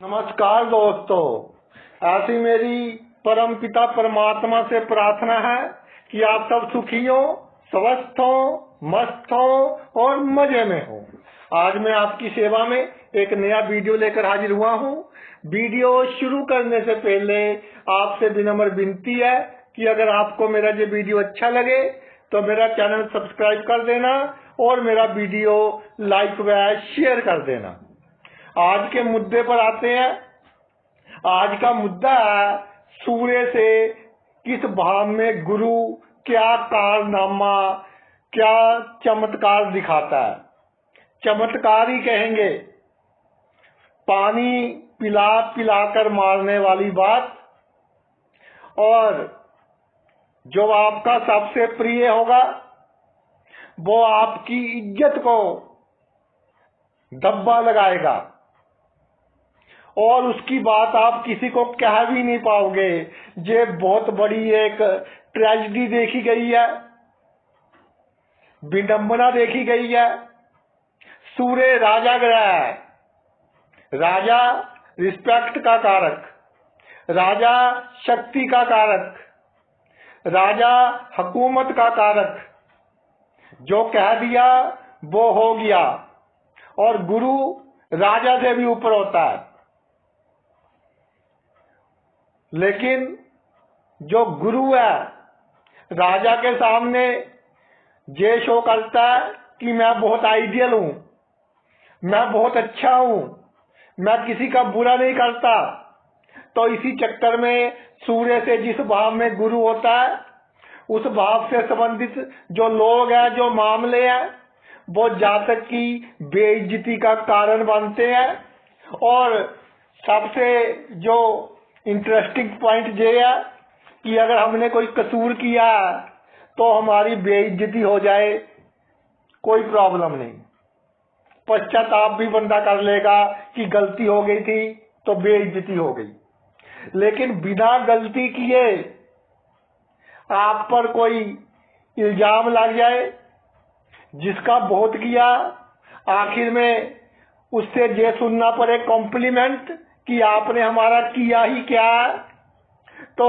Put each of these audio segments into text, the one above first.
नमस्कार दोस्तों, ऐसी मेरी परम पिता परमात्मा से प्रार्थना है कि आप सब सुखी हो, स्वस्थ हो, मस्त हो और मजे में हो। आज मैं आपकी सेवा में एक नया वीडियो लेकर हाजिर हुआ हूँ। वीडियो शुरू करने से पहले आपसे विनम्र विनती है कि अगर आपको मेरा ये वीडियो अच्छा लगे तो मेरा चैनल सब्सक्राइब कर देना और मेरा वीडियो लाइक व शेयर कर देना। आज के मुद्दे पर आते हैं। आज का मुद्दा है सूर्य से किस भाव में गुरु क्या कारनामा, क्या चमत्कार दिखाता है। चमत्कार ही कहेंगे, पानी पिला पिलाकर मारने वाली बात। और जो आपका सबसे प्रिय होगा वो आपकी इज्जत को धब्बा लगाएगा और उसकी बात आप किसी को कह भी नहीं पाओगे। ये बहुत बड़ी एक ट्रेजेडी देखी गई है, विडंबना देखी गई है। सूर्य राजा ग्रह है, राजा रिस्पेक्ट का कारक, राजा शक्ति का कारक, राजा हुकूमत का कारक। जो कह दिया वो हो गया और गुरु राजा से भी ऊपर होता है। लेकिन जो गुरु है राजा के सामने ये शो करता है कि मैं बहुत आइडियल हूं, मैं बहुत अच्छा हूं, मैं किसी का बुरा नहीं करता। तो इसी चक्कर में सूर्य से जिस भाव में गुरु होता है उस भाव से संबंधित जो लोग हैं, जो मामले हैं, वो जातक की बेइज्जती का कारण बनते हैं। और सबसे जो इंटरेस्टिंग पॉइंट ये है कि अगर हमने कोई कसूर किया तो हमारी बेइज्जती हो जाए, कोई प्रॉब्लम नहीं, पश्चाताप भी बंदा कर लेगा कि गलती हो गई थी तो बेइज्जती हो गई। लेकिन बिना गलती किए आप पर कोई इल्जाम लग जाए, जिसका बहुत किया, आखिर में उससे ये सुनना पड़े कॉम्प्लीमेंट कि आपने हमारा किया ही क्या, तो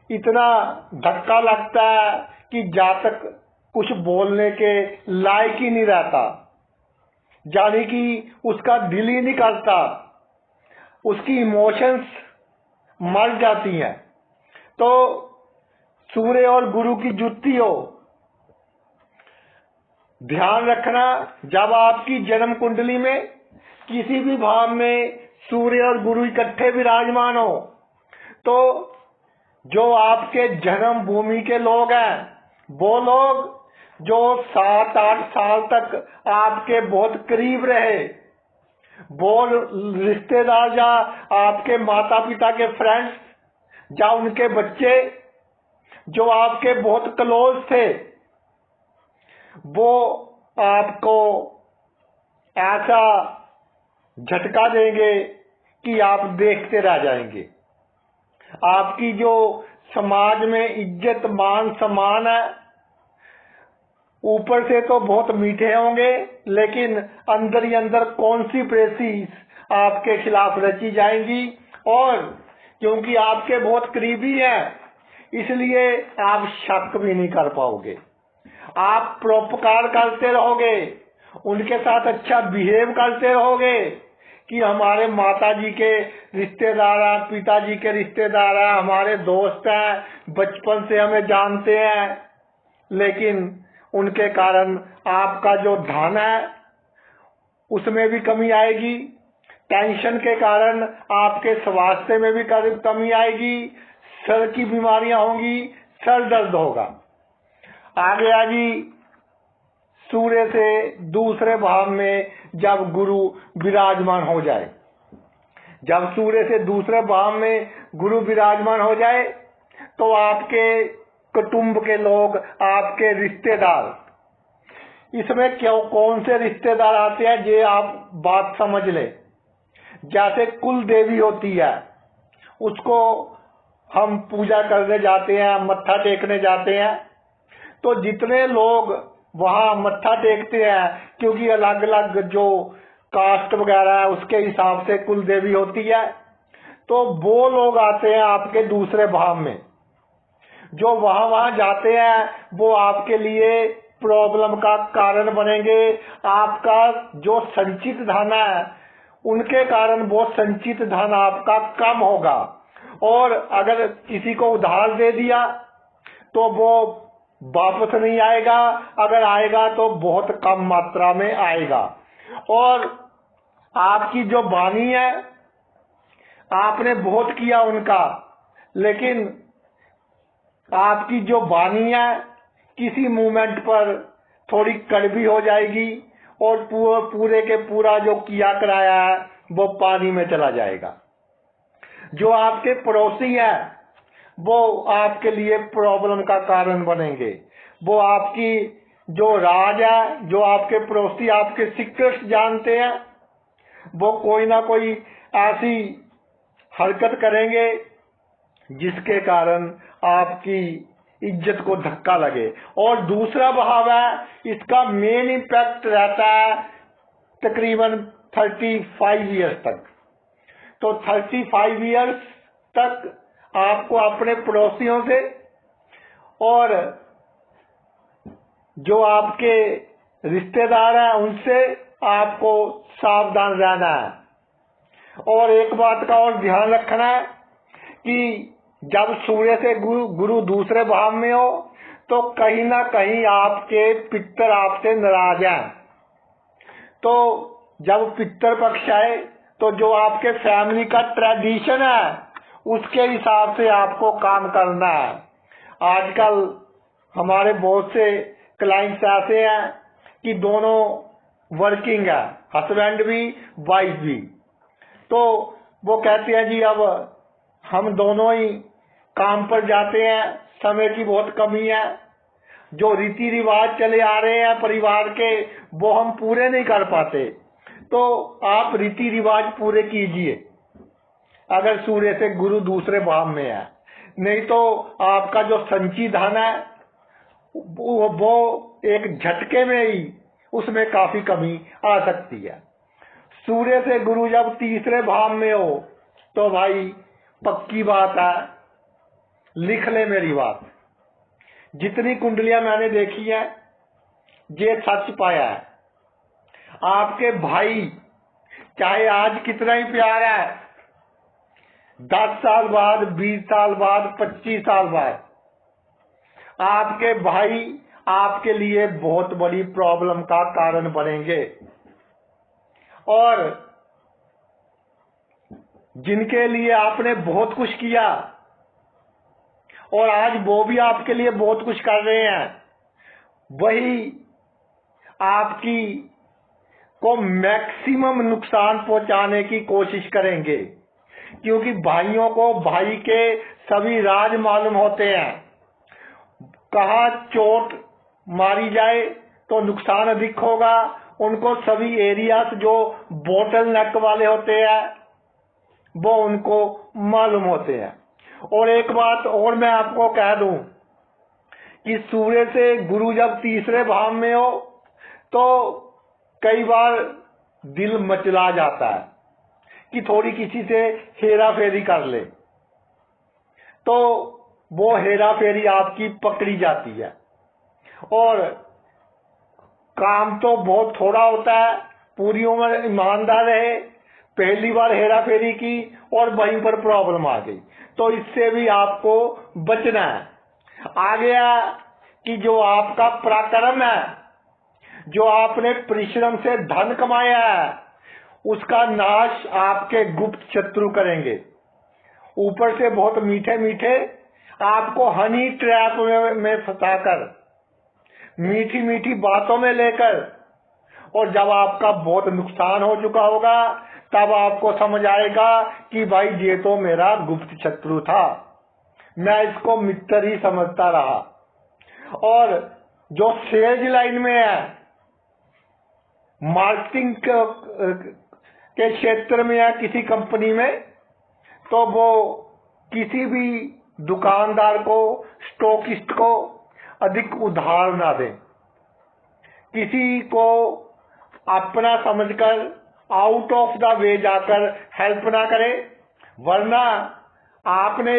इतना धक्का लगता है कि जातक कुछ बोलने के लायक ही नहीं रहता। यानी कि उसका दिल ही नहीं करता, उसकी इमोशंस मर जाती हैं। तो सूर्य और गुरु की जुती हो, ध्यान रखना, जब आपकी जन्म कुंडली में किसी भी भाव में सूर्य और गुरु इकट्ठे विराजमान हो तो जो आपके जन्म भूमि के लोग हैं, वो लोग जो 7-8 साल तक आपके बहुत करीब रहे, वो रिश्तेदार या आपके माता पिता के फ्रेंड्स या उनके बच्चे जो आपके बहुत क्लोज थे, वो आपको ऐसा झटका देंगे कि आप देखते रह जाएंगे। आपकी जो समाज में इज्जत मान सम्मान है, ऊपर से तो बहुत मीठे होंगे, लेकिन अंदर ही अंदर कॉन्स्पिरेसीज आपके खिलाफ रची जाएंगी। और क्योंकि आपके बहुत करीबी हैं, इसलिए आप शक भी नहीं कर पाओगे। आप परोपकार करते रहोगे, उनके साथ अच्छा बिहेव करते रहोगे कि हमारे माताजी के रिश्तेदार हैं, पिताजी के रिश्तेदार हैं, हमारे दोस्त हैं, बचपन से हमें जानते हैं। लेकिन उनके कारण आपका जो धन है उसमें भी कमी आएगी, टेंशन के कारण आपके स्वास्थ्य में भी कमी आएगी, सर की बीमारियां होंगी, सर दर्द होगा। आगे आगे सूर्य से दूसरे भाव में जब गुरु विराजमान हो जाए, जब सूर्य से दूसरे भाव में गुरु विराजमान हो जाए तो आपके कुटुंब के लोग, आपके रिश्तेदार, इसमें क्यों कौन से रिश्तेदार आते हैं ये आप बात समझ ले। जैसे कुल देवी होती है, उसको हम पूजा करने जाते हैं, मत्था टेकने जाते हैं, तो जितने लोग वहां मत्था टेकते हैं, क्योंकि अलग अलग जो कास्ट वगैरह है उसके हिसाब से कुल देवी होती है, तो वो लोग आते हैं आपके दूसरे भाव में। जो वहां जाते हैं वो आपके लिए प्रॉब्लम का कारण बनेंगे। आपका जो संचित धन है उनके कारण वो संचित धन आपका कम होगा, और अगर किसी को उधार दे दिया तो वो वापस नहीं आएगा, अगर आएगा तो बहुत कम मात्रा में आएगा। और आपकी जो वाणी है, आपने बहुत किया उनका, लेकिन आपकी जो वाणी है किसी मूवमेंट पर थोड़ी कड़वी हो जाएगी, और पूरे के पूरा जो किया कराया है वो पानी में चला जाएगा। जो आपके पड़ोसी हैं वो आपके लिए प्रॉब्लम का कारण बनेंगे। वो आपकी जो राज है, जो आपके पड़ोसी आपके सीक्रेट्स जानते हैं, वो कोई ना कोई ऐसी हरकत करेंगे जिसके कारण आपकी इज्जत को धक्का लगे। और दूसरा भाव है, इसका मेन इम्पैक्ट रहता है तकरीबन 35 ईयर्स तक। तो 35 ईयर्स तक आपको अपने पड़ोसियों से और जो आपके रिश्तेदार हैं उनसे आपको सावधान रहना है। और एक बात का और ध्यान रखना है कि जब सूर्य से गुरु दूसरे भाव में हो तो कहीं ना कहीं आपके पितर आपसे नाराज हैं। तो जब पितर पक्ष आए तो जो आपके फैमिली का ट्रेडिशन है उसके हिसाब से आपको काम करना है। आजकल हमारे बहुत से क्लाइंट्स ऐसे हैं कि दोनों वर्किंग है, हस्बैंड भी वाइफ भी, तो वो कहते हैं जी अब हम दोनों ही काम पर जाते हैं, समय की बहुत कमी है, जो रीति रिवाज चले आ रहे हैं परिवार के वो हम पूरे नहीं कर पाते। तो आप रीति रिवाज पूरे कीजिए अगर सूर्य से गुरु दूसरे भाव में है, नहीं तो आपका जो संचित धन है वो एक झटके में ही उसमें काफी कमी आ सकती है। सूर्य से गुरु जब तीसरे भाव में हो तो भाई पक्की बात है, लिख ले मेरी बात, जितनी कुंडलियां मैंने देखी है ये सच पाया है। आपके भाई चाहे आज कितना ही प्यार है, 10 साल बाद, 20 साल बाद, 25 साल बाद आपके भाई आपके लिए बहुत बड़ी प्रॉब्लम का कारण बनेंगे। और जिनके लिए आपने बहुत कुछ किया और आज वो भी आपके लिए बहुत कुछ कर रहे हैं, वही आपकी को मैक्सिमम नुकसान पहुंचाने की कोशिश करेंगे, क्योंकि भाइयों को भाई के सभी राज मालूम होते हैं। कहाँ चोट मारी जाए तो नुकसान अधिक होगा, उनको सभी एरियाज जो बोटल नेक वाले होते हैं वो उनको मालूम होते हैं। और एक बात और मैं आपको कह दूं कि सूर्य से गुरु जब तीसरे भाव में हो तो कई बार दिल मचला जाता है कि थोड़ी किसी से हेरा फेरी कर ले, तो वो हेरा फेरी आपकी पकड़ी जाती है। और काम तो बहुत थोड़ा होता है, पूरी उम्र ईमानदार रहे, पहली बार हेरा फेरी की और वहीं पर प्रॉब्लम आ गई, तो इससे भी आपको बचना है। आ गया कि जो आपका पराक्रम है, जो आपने परिश्रम से धन कमाया है, उसका नाश आपके गुप्त शत्रु करेंगे। ऊपर से बहुत मीठे मीठे आपको हनी ट्रैप में फंसाकर, मीठी मीठी बातों में लेकर, और जब आपका बहुत नुकसान हो चुका होगा तब आपको समझ आएगा कि भाई ये तो मेरा गुप्त शत्रु था, मैं इसको मित्र ही समझता रहा। और जो सेल्स लाइन में है, मार्केटिंग के क्षेत्र में है किसी कंपनी में, तो वो किसी भी दुकानदार को, स्टॉकिस्ट को अधिक उधार ना दें। किसी को अपना समझकर आउट ऑफ द वे जाकर हेल्प ना करें, वरना आपने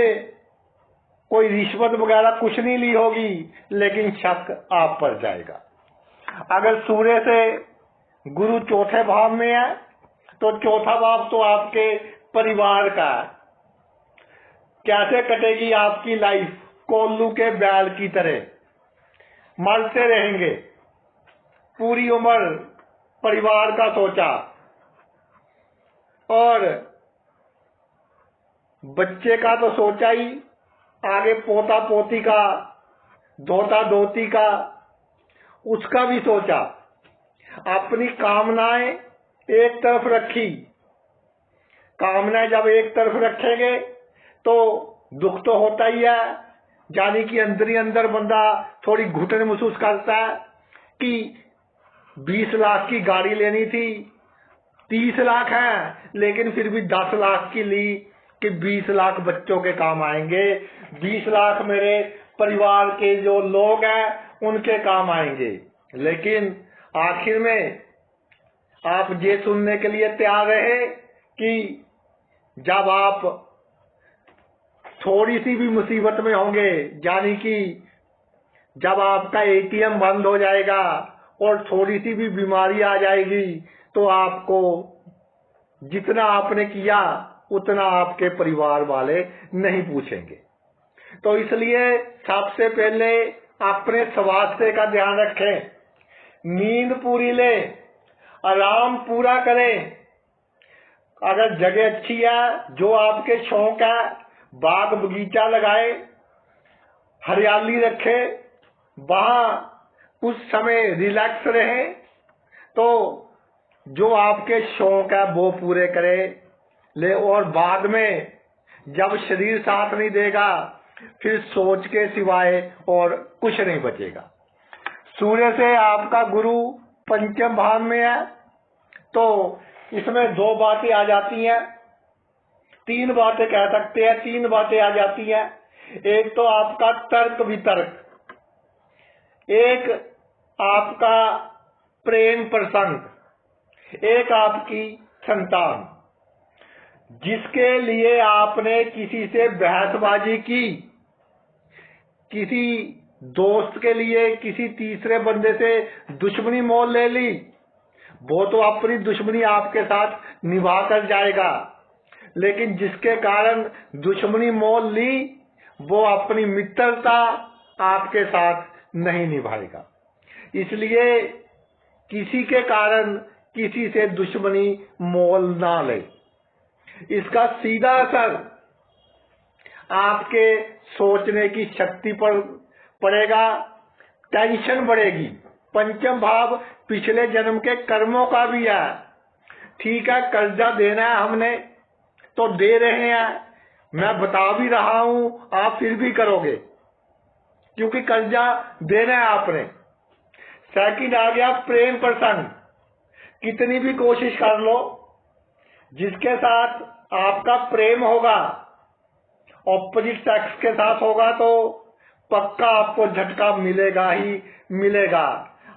कोई रिश्वत वगैरह कुछ नहीं ली होगी, लेकिन शक आप पर जाएगा। अगर सूर्य से गुरु चौथे भाव में है तो चौथा भाव तो आपके परिवार का है। कैसे कटेगी आपकी लाइफ? कोल्लू के बैल की तरह मरते रहेंगे। पूरी उम्र परिवार का सोचा और बच्चे का तो सोचा ही, आगे पोता पोती का, धोता धोती का, उसका भी सोचा। अपनी कामनाएं एक तरफ रखी। कामनाएं जब एक तरफ रखेंगे तो दुख तो होता ही है, यानी कि अंदर ही अंदर बंदा थोड़ी घुटन महसूस करता है कि 20 लाख की गाड़ी लेनी थी, 30 लाख है, लेकिन फिर भी 10 लाख की ली कि 20 लाख बच्चों के काम आएंगे, 20 लाख मेरे परिवार के जो लोग हैं उनके काम आएंगे। लेकिन आखिर में आप ये सुनने के लिए तैयार रहे कि जब आप थोड़ी सी भी मुसीबत में होंगे, यानी कि जब आपका एटीएम बंद हो जाएगा और थोड़ी सी भी बीमारी आ जाएगी, तो आपको जितना आपने किया उतना आपके परिवार वाले नहीं पूछेंगे। तो इसलिए सबसे पहले अपने स्वास्थ्य का ध्यान रखें, नींद पूरी लें, आराम पूरा करें। अगर जगह अच्छी है, जो आपके शौक है, बाग बगीचा लगाए, हरियाली रखे, वहां कुछ समय रिलैक्स रहे, तो जो आपके शौक है वो पूरे करें ले। और बाद में जब शरीर साथ नहीं देगा, फिर सोच के सिवाय और कुछ नहीं बचेगा। सूर्य से आपका गुरु पंचम भाव में है, तो इसमें दो बातें आ जाती हैं, तीन बातें कह सकते हैं, तीन बातें आ जाती हैं। एक तो आपका तर्क वितर्क, एक आपका प्रेम प्रसंग, एक आपकी संतान। जिसके लिए आपने किसी से बहसबाजी की, किसी दोस्त के लिए किसी तीसरे बंदे से दुश्मनी मोल ले ली, वो तो अपनी दुश्मनी आपके साथ निभा कर जाएगा, लेकिन जिसके कारण दुश्मनी मोल ली, वो अपनी मित्रता आपके साथ नहीं निभाएगा। इसलिए किसी के कारण किसी से दुश्मनी मोल ना ले। इसका सीधा असर आपके सोचने की शक्ति पर पड़ेगा, टेंशन बढ़ेगी। पंचम भाव पिछले जन्म के कर्मों का भी है। ठीक है, कर्जा देना है हमने तो दे रहे हैं, मैं बता भी रहा हूं, आप फिर भी करोगे क्योंकि कर्जा देना है आपने। सेकंड आ गया प्रेम प्रसंग। कितनी भी कोशिश कर लो, जिसके साथ आपका प्रेम होगा, ऑपोजिट सेक्स के साथ होगा, तो पक्का आपको झटका मिलेगा ही मिलेगा।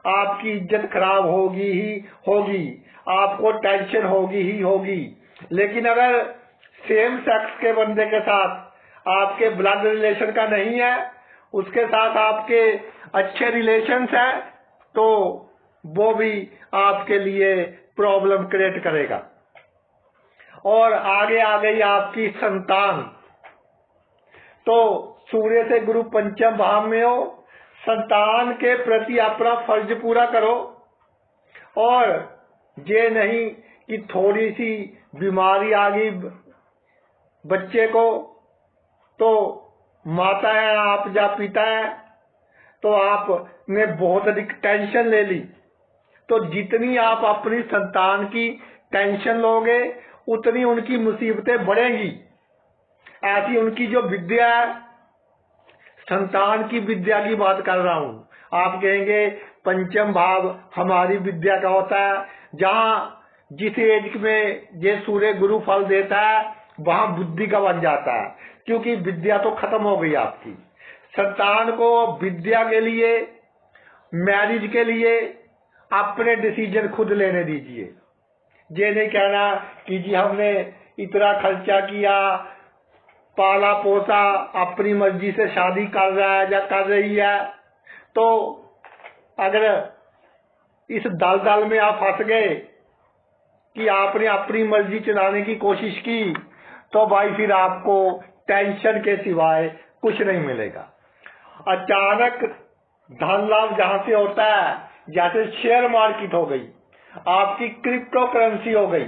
आपकी इज्जत खराब होगी ही होगी, आपको टेंशन होगी ही होगी। लेकिन अगर सेम सेक्स के बंदे के साथ आपके ब्लड रिलेशन का नहीं है, उसके साथ आपके अच्छे रिलेशंस हैं, तो वो भी आपके लिए प्रॉब्लम क्रिएट करेगा। और आगे आ गई आपकी संतान। तो सूर्य से गुरु पंचम भाव में हो, संतान के प्रति अपना फर्ज पूरा करो। और ये नहीं कि थोड़ी सी बीमारी आ गई बच्चे को, तो माता है आप या पिता है, तो आपने बहुत अधिक टेंशन ले ली। तो जितनी आप अपनी संतान की टेंशन लोगे, उतनी उनकी मुसीबतें बढ़ेंगी। ऐसी उनकी जो विद्या है, संतान की विद्या की बात कर रहा हूं। आप कहेंगे पंचम भाव हमारी विद्या का होता है, जहां जिस एज में ये सूर्य गुरु फल देता है, वहां बुद्धि का बन जाता है, क्योंकि विद्या तो खत्म हो गई आपकी। संतान को विद्या के लिए, मैरिज के लिए अपने डिसीजन खुद लेने दीजिए। ये नहीं कहना कि जी हमने इतना खर्चा किया, पाला पोसा, अपनी मर्जी से शादी कर रहा है या कर रही है। तो अगर इस दलदल में आप फंस गए कि आपने अपनी मर्जी चलाने की कोशिश की, तो भाई फिर आपको टेंशन के सिवाय कुछ नहीं मिलेगा। अचानक धन लाभ जहां से होता है, जैसे शेयर मार्केट हो गई, आपकी क्रिप्टो करेंसी हो गई,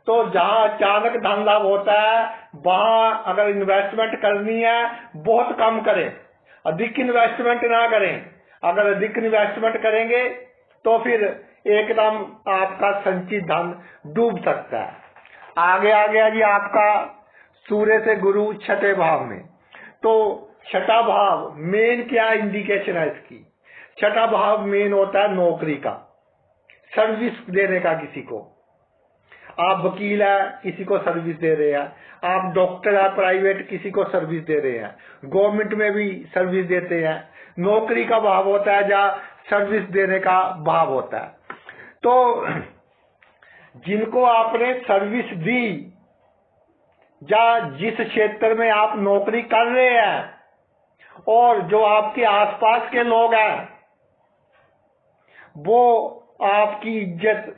तो जहां अचानक धन लाभ होता है वहां अगर इन्वेस्टमेंट करनी है बहुत कम करें, अधिक इन्वेस्टमेंट ना करें। अगर अधिक इन्वेस्टमेंट करेंगे तो फिर एकदम आपका संचित धन डूब सकता है। आगे आ गया जी आपका सूर्य से गुरु छठे भाव में। तो छठा भाव मेन क्या इंडिकेशन है इसकी? छठा भाव मेन होता है नौकरी का, सर्विस देने का। किसी को, आप वकील है, किसी को सर्विस दे रहे हैं, आप डॉक्टर है प्राइवेट, किसी को सर्विस दे रहे हैं, गवर्नमेंट में भी सर्विस देते हैं। नौकरी का भाव होता है जहाँ सर्विस देने का भाव होता है। तो जिनको आपने सर्विस दी या जिस क्षेत्र में आप नौकरी कर रहे हैं और जो आपके आसपास के लोग हैं वो आपकी इज्जत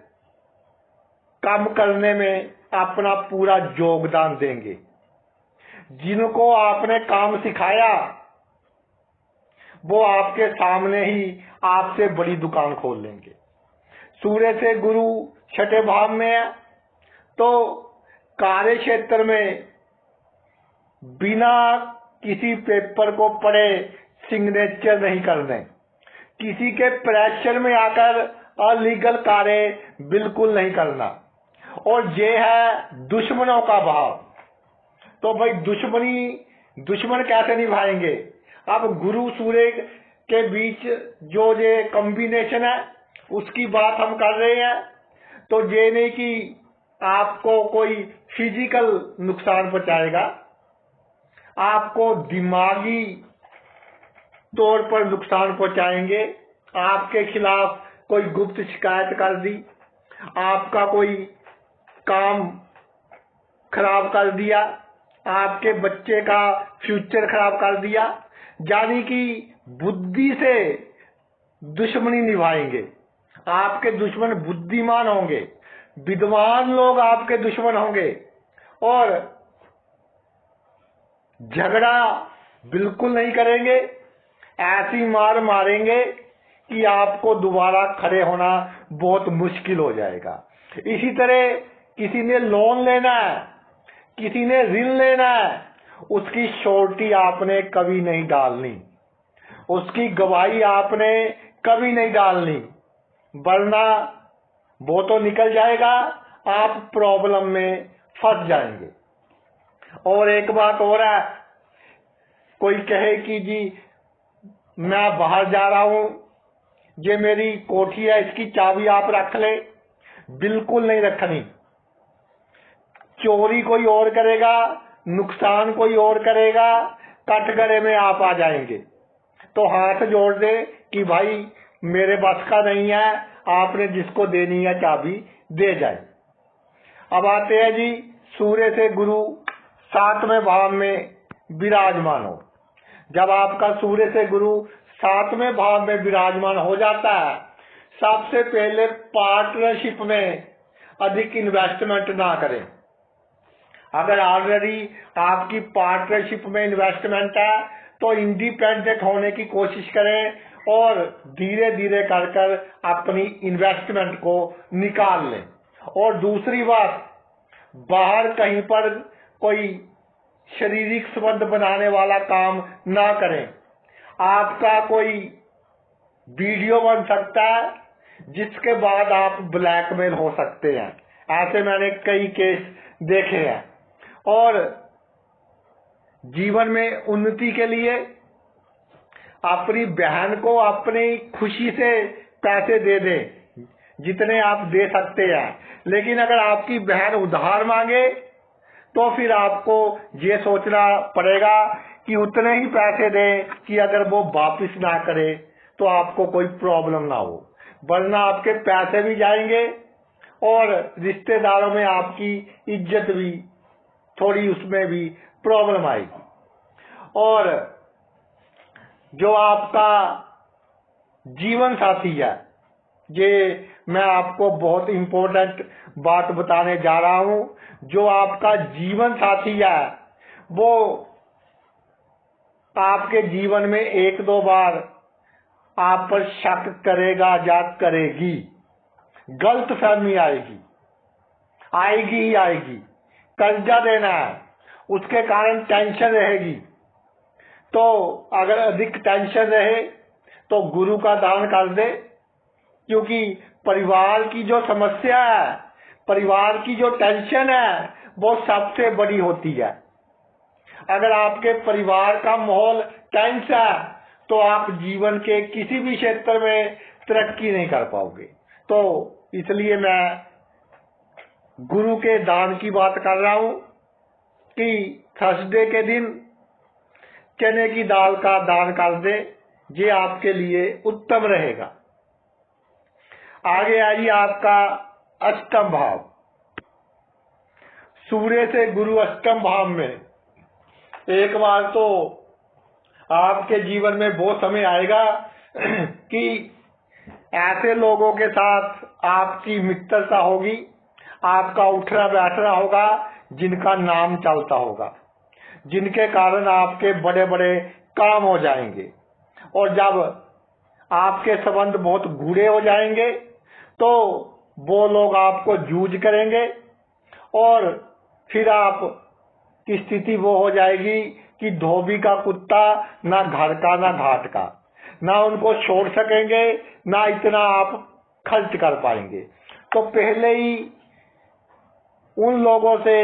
कम करने में अपना पूरा योगदान देंगे। जिनको आपने काम सिखाया वो आपके सामने ही आपसे बड़ी दुकान खोल लेंगे। सूर्य से गुरु छठे भाव में है तो कार्य क्षेत्र में बिना किसी पेपर को पढ़े सिग्नेचर नहीं करने, किसी के प्रेशर में आकर अलीगल कार्य बिल्कुल नहीं करना। और ये है दुश्मनों का भाव। तो भाई दुश्मन कैसे निभाएंगे? अब गुरु सूर्य के बीच जो ये कॉम्बिनेशन है उसकी बात हम कर रहे हैं। तो ये नहीं कि आपको कोई फिजिकल नुकसान पहुंचाएगा, आपको दिमागी तौर पर नुकसान पहुंचाएंगे। आपके खिलाफ कोई गुप्त शिकायत कर दी, आपका कोई काम खराब कर दिया, आपके बच्चे का फ्यूचर खराब कर दिया, यानी कि बुद्धि से दुश्मनी निभाएंगे। आपके दुश्मन बुद्धिमान होंगे, विद्वान लोग आपके दुश्मन होंगे और झगड़ा बिल्कुल नहीं करेंगे। ऐसी मार मारेंगे कि आपको दोबारा खड़े होना बहुत मुश्किल हो जाएगा। इसी तरह किसी ने लोन लेना है, किसी ने ऋण लेना है, उसकी श्योरिटी आपने कभी नहीं डालनी, उसकी गवाही आपने कभी नहीं डालनी, वरना वो तो निकल जाएगा, आप प्रॉब्लम में फंस जाएंगे। और एक बात और है, कोई कहे कि जी मैं बाहर जा रहा हूं, ये मेरी कोठी है, इसकी चाबी आप रख ले, बिल्कुल नहीं रखनी। चोरी कोई और करेगा, नुकसान कोई और करेगा, कटघरे में आप आ जाएंगे। तो हाथ जोड़ दे कि भाई मेरे बस का नहीं है, आपने जिसको देनी है चाबी दे जाए। अब आते हैं जी सूर्य से गुरु सातवें भाव में विराजमान हो। जब आपका सूर्य से गुरु सातवें भाव में विराजमान हो जाता है, सबसे पहले पार्टनरशिप में अधिक इन्वेस्टमेंट ना करें। अगर ऑलरेडी आपकी पार्टनरशिप में इन्वेस्टमेंट है तो इंडिपेंडेंट होने की कोशिश करें और धीरे धीरे कर कर अपनी इन्वेस्टमेंट को निकाल लें। और दूसरी बात, बाहर कहीं पर कोई शारीरिक संबंध बनाने वाला काम ना करें। आपका कोई वीडियो बन सकता है जिसके बाद आप ब्लैकमेल हो सकते हैं। ऐसे मैंने कई केस देखे हैं। और जीवन में उन्नति के लिए अपनी बहन को अपनी खुशी से पैसे दे दें जितने आप दे सकते हैं। लेकिन अगर आपकी बहन उधार मांगे तो फिर आपको ये सोचना पड़ेगा कि उतने ही पैसे दें कि अगर वो वापस ना करे तो आपको कोई प्रॉब्लम ना हो, वरना आपके पैसे भी जाएंगे और रिश्तेदारों में आपकी इज्जत भी थोड़ी, उसमें भी प्रॉब्लम आएगी। और जो आपका जीवन साथी है, ये मैं आपको बहुत इंपॉर्टेंट बात बताने जा रहा हूं। जो आपका जीवन साथी है वो आपके जीवन में एक दो बार आप पर शक करेगा या करेगी, गलतफहमी आएगी, आएगी ही आएगी। कर्जा देना है, उसके कारण टेंशन रहेगी। तो अगर अधिक टेंशन रहे तो गुरु का दान कर दे, क्योंकि परिवार की जो समस्या है, परिवार की जो टेंशन है, वो सबसे बड़ी होती है। अगर आपके परिवार का माहौल टेंस है तो आप जीवन के किसी भी क्षेत्र में तरक्की नहीं कर पाओगे। तो इसलिए मैं गुरु के दान की बात कर रहा हूं कि थर्सडे के दिन चने की दाल का दान कर दे, ये आपके लिए उत्तम रहेगा। आगे आइए, आपका अष्टम भाव। सूर्य से गुरु अष्टम भाव में, एक बार तो आपके जीवन में वो समय आएगा कि ऐसे लोगों के साथ आपकी मित्रता होगी, आपका उठना बैठना होगा, जिनका नाम चलता होगा, जिनके कारण आपके बड़े बड़े काम हो जाएंगे। और जब आपके संबंध बहुत गूढ़े हो जाएंगे तो वो लोग आपको जूझ करेंगे और फिर आप की स्थिति वो हो जाएगी कि धोबी का कुत्ता, ना घर का ना घाट का, ना उनको छोड़ सकेंगे, ना इतना आप खर्च कर पाएंगे। तो पहले ही उन लोगों से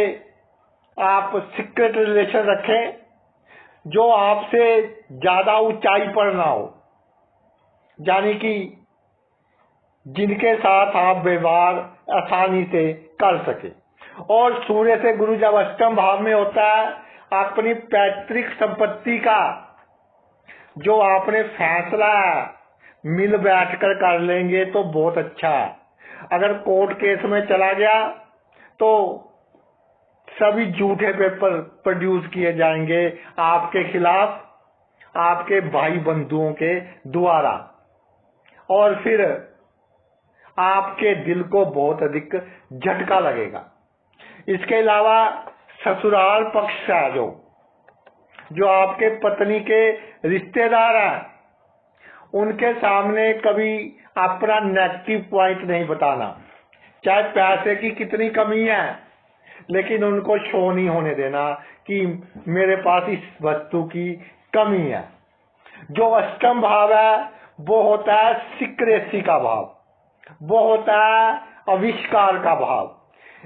आप सीक्रेट रिलेशन रखें जो आपसे ज्यादा ऊंचाई पर ना हो, यानी कि जिनके साथ आप व्यवहार आसानी से कर सके। और सूर्य से गुरु जब अष्टम भाव में होता है, अपनी पैतृक संपत्ति का जो आपने फैसला मिल बैठकर कर लेंगे तो बहुत अच्छा है। अगर कोर्ट केस में चला गया तो सभी झूठे पेपर प्रोड्यूस किए जाएंगे आपके खिलाफ, आपके भाई बंधुओं के द्वारा, और फिर आपके दिल को बहुत अधिक झटका लगेगा। इसके अलावा ससुराल पक्ष से जो आपके पत्नी के रिश्तेदार हैं, उनके सामने कभी अपना नेगेटिव पॉइंट नहीं बताना। चाहे पैसे की कितनी कमी है, लेकिन उनको शो नहीं होने देना कि मेरे पास इस वस्तु की कमी है। जो अष्टम भाव है वो होता है सीक्रेसी का भाव, वो होता है आविष्कार का भाव।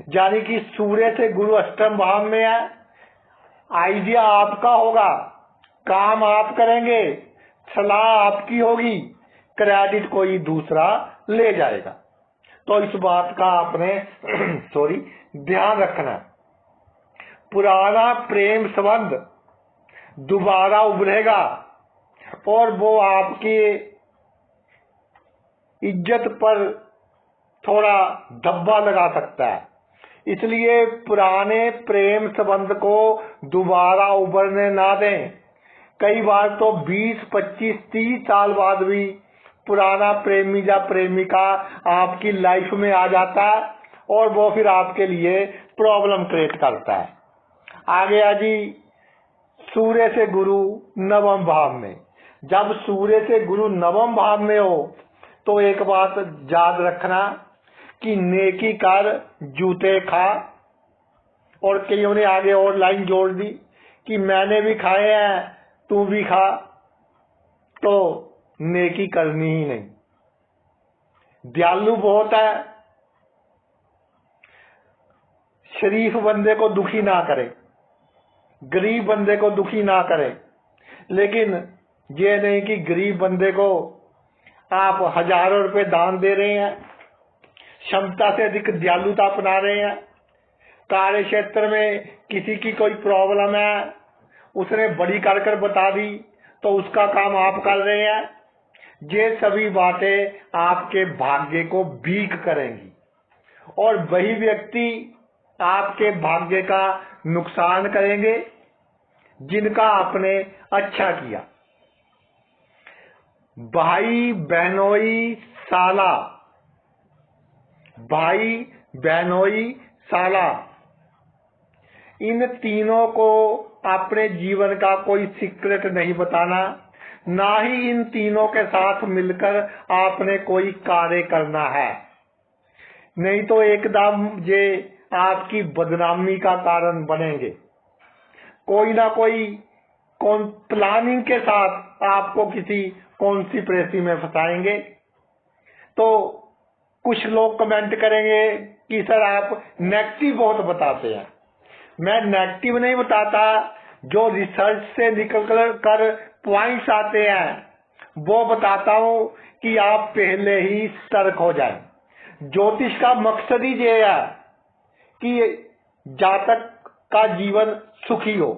यानी कि सूर्य से गुरु अष्टम भाव में है, आइडिया आपका होगा, काम आप करेंगे, सलाह आपकी होगी, क्रेडिट कोई दूसरा ले जाएगा। तो इस बात का आपने ध्यान रखना। पुराना प्रेम संबंध दोबारा उभरेगा और वो आपकी इज्जत पर थोड़ा धब्बा लगा सकता है। इसलिए पुराने प्रेम संबंध को दोबारा उभरने ना दें। कई बार तो 20, 25, 30 साल बाद भी पुराना प्रेमी या प्रेमिका आपकी लाइफ में आ जाता है और वो फिर आपके लिए प्रॉब्लम क्रिएट करता है। आगे आ जी, सूर्य से गुरु नवम भाव में। जब सूर्य से गुरु नवम भाव में हो तो एक बात याद रखना कि नेकी कर जूते खा। और कईयों ने आगे और लाइन जोड़ दी कि मैंने भी खाए हैं, तू भी खा। तो नेकी करनी ही नहीं। दयालु बहुत है, शरीफ बंदे को दुखी ना करे, गरीब बंदे को दुखी ना करे। लेकिन ये नहीं कि गरीब बंदे को आप हजारों रुपए दान दे रहे हैं, क्षमता से अधिक दयालुता अपना रहे हैं। कार्य क्षेत्र में किसी की कोई प्रॉब्लम है, उसने बड़ी कर बता दी तो उसका काम आप कर रहे हैं। ये सभी बातें आपके भाग्य को वीक करेंगी और वही व्यक्ति आपके भाग्य का नुकसान करेंगे जिनका आपने अच्छा किया। भाई बहनोई साला, भाई बहनोई साला, इन तीनों को अपने जीवन का कोई सीक्रेट नहीं बताना, ना ही इन तीनों के साथ मिलकर आपने कोई कार्य करना है, नहीं तो एकदम ये आपकी बदनामी का कारण बनेंगे। कोई ना कोई प्लानिंग के साथ आपको किसी कॉन्स्पिरेसी में फंसाएंगे। तो कुछ लोग कमेंट करेंगे कि सर आप नेगेटिव बहुत बताते हैं। मैं नेगेटिव नहीं बताता, जो रिसर्च से निकल कर पॉइंट्स आते हैं वो बताता हूं कि आप पहले ही सतर्क हो जाएं। ज्योतिष का मकसद ही ये है कि जातक का जीवन सुखी हो।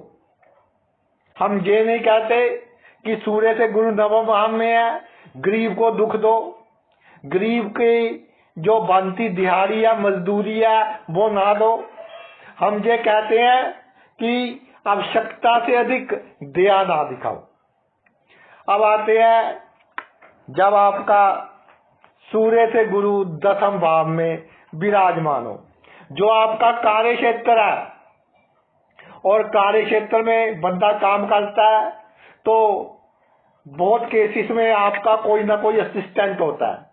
हम ये नहीं कहते कि सूर्य से गुरु नवम भाव में है, गरीब को दुख दो, गरीब की जो बनती दिहाड़ी या मजदूरी है वो ना दो। हम ये कहते हैं कि आवश्यकता से अधिक दया ना दिखाओ। अब आते हैं, जब आपका सूर्य से गुरु 10वें भाव में विराजमान हो, जो आपका कार्य क्षेत्र है, और कार्य क्षेत्र में बंदा काम करता है तो बहुत केसेस में आपका कोई ना कोई असिस्टेंट होता है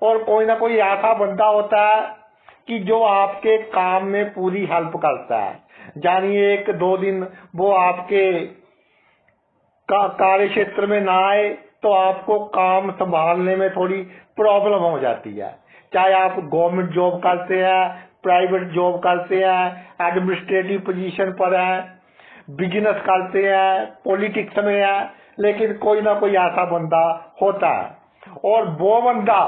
और कोई ना कोई ऐसा बंदा होता है कि जो आपके काम में पूरी हेल्प करता है। जानिए 1-2 दिन वो आपके कार्य क्षेत्र में ना आए तो आपको काम संभालने में थोड़ी प्रॉब्लम हो जाती है। चाहे आप गवर्नमेंट जॉब करते हैं, प्राइवेट जॉब करते हैं, एडमिनिस्ट्रेटिव पोजीशन पर है, बिजनेस करते हैं, पॉलिटिक्स में है, लेकिन कोई ना कोई ऐसा बंदा होता है और वो बंदा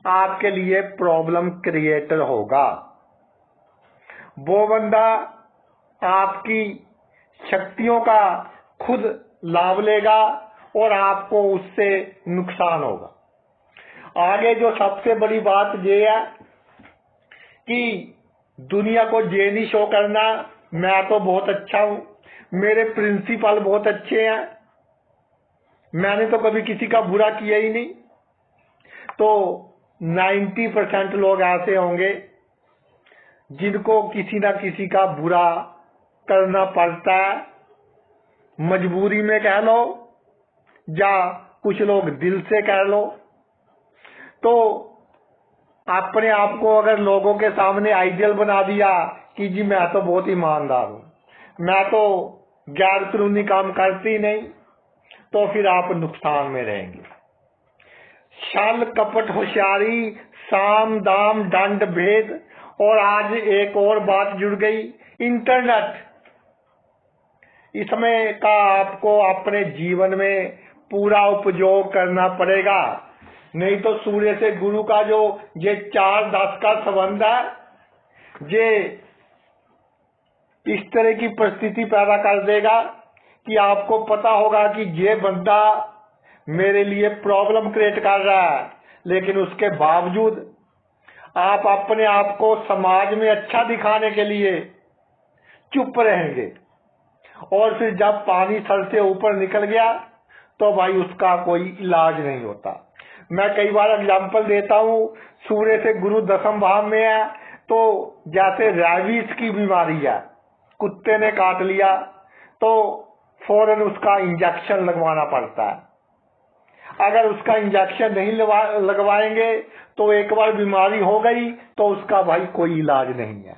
आपके लिए प्रॉब्लम क्रिएटर होगा। वो बंदा आपकी शक्तियों का खुद लाभ लेगा और आपको उससे नुकसान होगा। आगे जो सबसे बड़ी बात ये है कि दुनिया को ये नहीं शो करना मैं तो बहुत अच्छा हूं, मेरे प्रिंसिपल बहुत अच्छे हैं, मैंने तो कभी किसी का बुरा किया ही नहीं। तो 90% लोग ऐसे होंगे जिनको किसी ना किसी का बुरा करना पड़ता है, मजबूरी में कह लो या कुछ लोग दिल से कह लो। तो अपने आप को अगर लोगों के सामने आइडियल बना दिया कि जी मैं तो बहुत ईमानदार हूं, मैं तो गैर कानूनी काम करती नहीं, तो फिर आप नुकसान में रहेंगे। छल कपट होशियारी साम दाम दंड भेद, और आज एक और बात जुड़ गई, इंटरनेट। इसमें का आपको अपने जीवन में पूरा उपयोग करना पड़ेगा, नहीं तो सूर्य से गुरु का जो ये 4-10 का संबंध है, ये इस तरह की परिस्थिति पैदा कर देगा कि आपको पता होगा कि ये बंदा मेरे लिए प्रॉब्लम क्रिएट कर रहा है, लेकिन उसके बावजूद आप अपने आप को समाज में अच्छा दिखाने के लिए चुप रहेंगे, और फिर जब पानी सर से ऊपर निकल गया तो भाई उसका कोई इलाज नहीं होता। मैं कई बार एग्जाम्पल देता हूँ, सूर्य से गुरु 10वें भाव में है तो जैसे रैबीज की बीमारी है, कुत्ते ने काट लिया तो फौरन उसका इंजेक्शन लगवाना पड़ता है। अगर उसका इंजेक्शन नहीं लगवाएंगे तो एक बार बीमारी हो गई तो उसका भाई कोई इलाज नहीं है।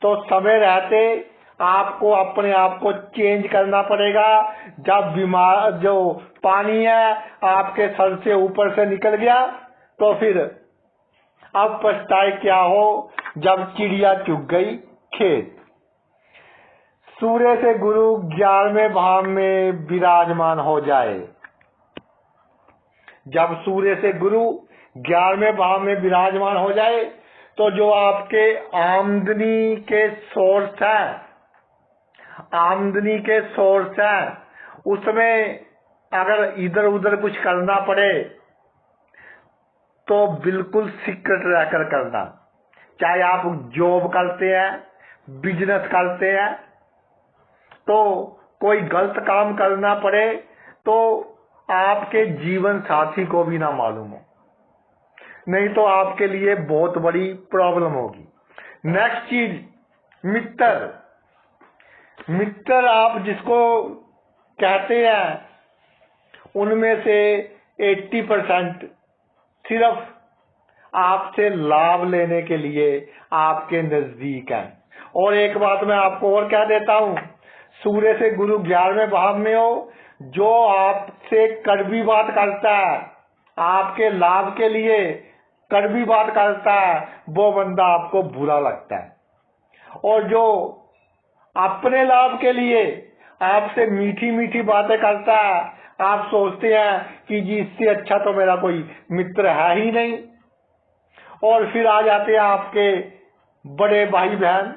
तो समय रहते आपको अपने आप को चेंज करना पड़ेगा। जब बीमार जो पानी है आपके सर से ऊपर से निकल गया तो फिर अब पछताए क्या हो जब चिड़िया चुग गई खेत। सूर्य से गुरु 11वें भाव में विराजमान हो जाए, जब सूर्य से गुरु 11वें भाव में विराजमान हो जाए तो जो आपके आमदनी के सोर्स है, आमदनी के सोर्स है, उसमें अगर इधर उधर कुछ करना पड़े तो बिल्कुल सीक्रेट रहकर करना, चाहे आप जॉब करते हैं, बिजनेस करते हैं, तो कोई गलत काम करना पड़े तो आपके जीवन साथी को भी ना मालूम हो, नहीं तो आपके लिए बहुत बड़ी प्रॉब्लम होगी। नेक्स्ट चीज, मित्र। मित्र आप जिसको कहते हैं, उनमें से 80% सिर्फ आपसे लाभ लेने के लिए आपके नजदीक है। और एक बात मैं आपको और कह देता हूं, सूर्य से गुरु 11वें भाव में हो, जो आपसे कड़वी बात करता है, आपके लाभ के लिए कड़वी बात करता है, वो बंदा आपको बुरा लगता है। और जो अपने लाभ के लिए आपसे मीठी मीठी बातें करता है, आप सोचते हैं कि जी इससे अच्छा तो मेरा कोई मित्र है ही नहीं। और फिर आ जाते हैं आपके बड़े भाई बहन।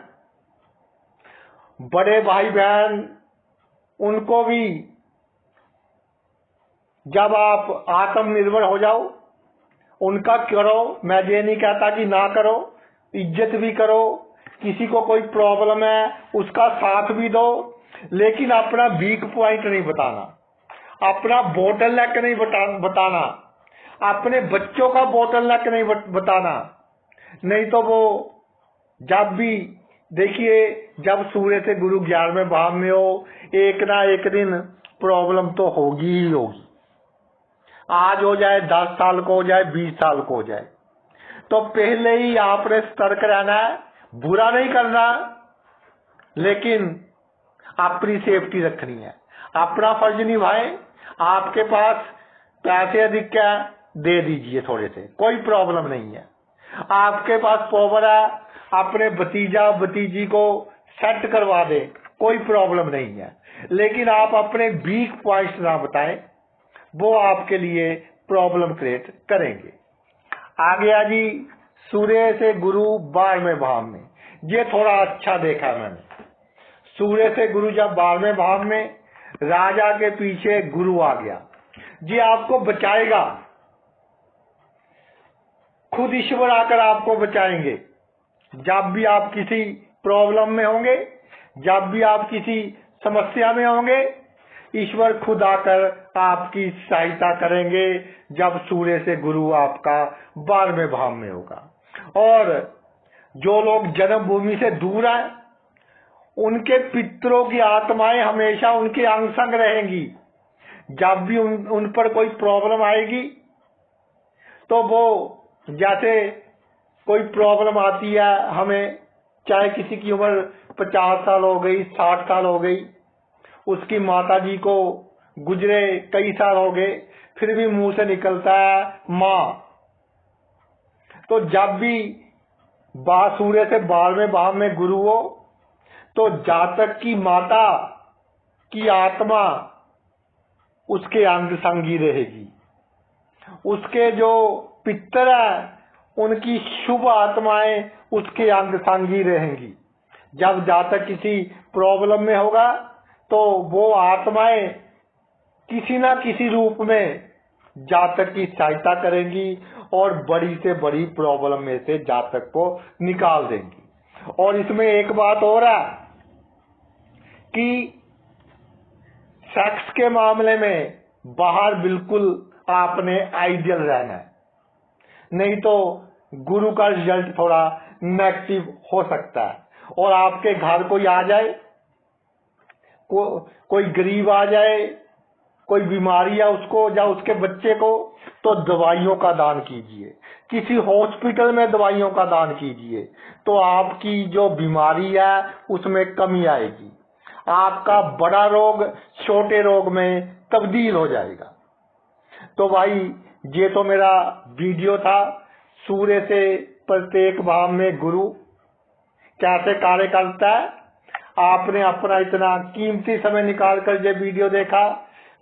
बड़े भाई बहन, उनको भी जब आप आत्मनिर्भर हो जाओ, उनका करो, मैं ये नहीं कहता कि ना करो, इज्जत भी करो, किसी को कोई प्रॉब्लम है उसका साथ भी दो, लेकिन अपना वीक पॉइंट नहीं बताना, अपना बोटल नेक नहीं बताना, अपने बच्चों का बोटल नेक नहीं बताना। नहीं तो वो जब भी देखिए, जब सूर्य से गुरु 11वें भाव में हो, एक ना एक दिन प्रॉब्लम तो होगी ही होगी। आज हो जाए 10 साल को, हो जाए 20 साल को हो जाए, तो पहले ही आपने सतर्क रहना है। बुरा नहीं करना, लेकिन अपनी सेफ्टी रखनी है, अपना फर्ज निभाएं। आपके पास पैसे अधिक है, दे दीजिए थोड़े से, कोई प्रॉब्लम नहीं है। आपके पास पावर है, अपने भतीजा भतीजी को सेट करवा दे, कोई प्रॉब्लम नहीं है। लेकिन आप अपने वीक पॉइंट्स ना बताएं, वो आपके लिए प्रॉब्लम क्रिएट करेंगे। आ गया जी सूर्य से गुरु 12वें भाव में। ये थोड़ा अच्छा देखा मैंने। सूर्य से गुरु जब 12वें भाव में, राजा के पीछे गुरु आ गया, ये आपको बचाएगा। खुद ईश्वर आकर आपको बचाएंगे। जब भी आप किसी प्रॉब्लम में होंगे, जब भी आप किसी समस्या में होंगे, ईश्वर खुद आकर आपकी सहायता करेंगे, जब सूर्य से गुरु आपका 12वें भाव में होगा। और जो लोग जन्मभूमि से दूर हैं, उनके पितरों की आत्माएं हमेशा उनके अंग संग रहेंगी। जब भी उन पर कोई प्रॉब्लम आएगी, तो वो जैसे कोई प्रॉब्लम आती है हमें, चाहे किसी की उम्र 50 साल हो गई, 60 साल हो गई, उसकी माता जी को गुजरे कई साल हो गए, फिर भी मुंह से निकलता है माँ। तो जब भी सूर्य से 12वें भाव में गुरु हो, तो जातक की माता की आत्मा उसके अंग संगी रहेगी। उसके जो पितर है, उनकी शुभ आत्माएं उसके अंग संगी रहेंगी। जब जातक किसी प्रॉब्लम में होगा, तो वो आत्माएं किसी ना किसी रूप में जातक की सहायता करेंगी और बड़ी से बड़ी प्रॉब्लम में से जातक को निकाल देंगी। और इसमें एक बात और है कि सेक्स के मामले में बाहर बिल्कुल आपने आइडियल रहना है, नहीं तो गुरु का रिजल्ट थोड़ा नेगेटिव हो सकता है। और आपके घर कोई आ जाए, कोई गरीब आ जाए, कोई बीमारी है उसको या उसके बच्चे को, तो दवाइयों का दान कीजिए। किसी हॉस्पिटल में दवाइयों का दान कीजिए, तो आपकी जो बीमारी है उसमें कमी आएगी। आपका बड़ा रोग छोटे रोग में तब्दील हो जाएगा। तो भाई, ये तो मेरा वीडियो था, सूर्य से प्रत्येक भाव में गुरु कैसे कार्य करता है। आपने अपना इतना कीमती समय निकाल कर ये वीडियो देखा,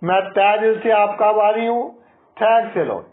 मैं तहे दिल से आपका आभारी हूँ। Thanks a lot.